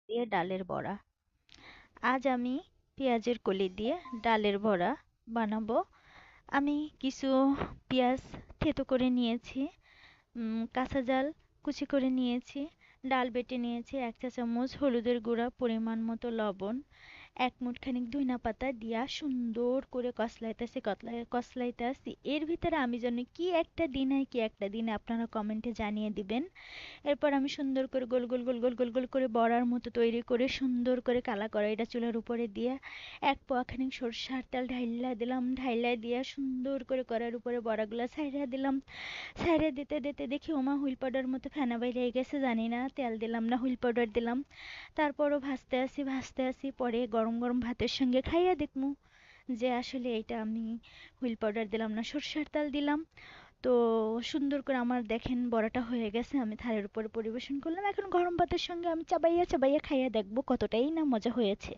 দিয়ে ডালের বড়া। আজ আমি পেঁয়াজের কলি দিয়ে ডালের বড়া বানাবো। আমি কিছু পেঁয়াজ থেতো করে নিয়েছি, কাঁচা জাল কুচি করে নিয়েছি, ডাল বেটে নিয়েছি, 1 চা চামচ হলুদের গুঁড়া, পরিমাণ মতো লবণ, 1 মুঠখানিক ধইনা পাতা দিয়া সুন্দর করে কষলাইতেছি কষলাইতেছি। এর ভিতরে আমি জানি কি একটা দিন আপনারা কমেন্টে জানিয়ে দিবেন। এরপর আমি সুন্দর করে গোল গোল গোল গোল গোল গোল করে বড়ার মতো তৈরি করে সুন্দর করে কালা কড়াইটা চুলার উপরে দিয়ে 1 পোয়া খানিক সরষার তেল ঢাইলা দিলাম, ঢাইলা দিয়া সুন্দর করে কড়াইয়ের উপরে বড়াগুলা ছাইড়া দিলাম। ছাইড়া দিতে দিতে দেখি ওমা হুইল পাউডার মতো ফেনা বাইরে গেছে, জানি না তেল দিলাম না হুইল পাউডার দিলাম। তারপরও ভাজতে আসি, পরে গরম গরম ভাতের সঙ্গে খাইয়া দেখমু যে আসলে এটা আমি হুইল পাউডার দিলাম না সরষার তেল দিলাম। তো সুন্দর করে আমার দেখেন বড়াটা হয়ে গেছে, আমি থালের উপরে পরিবেশন করলাম। এখন গরম ভাতের সঙ্গে আমি চাবাইয়া চাবাইয়া খাইয়া দেখবো কতটাই না মজা হয়েছে।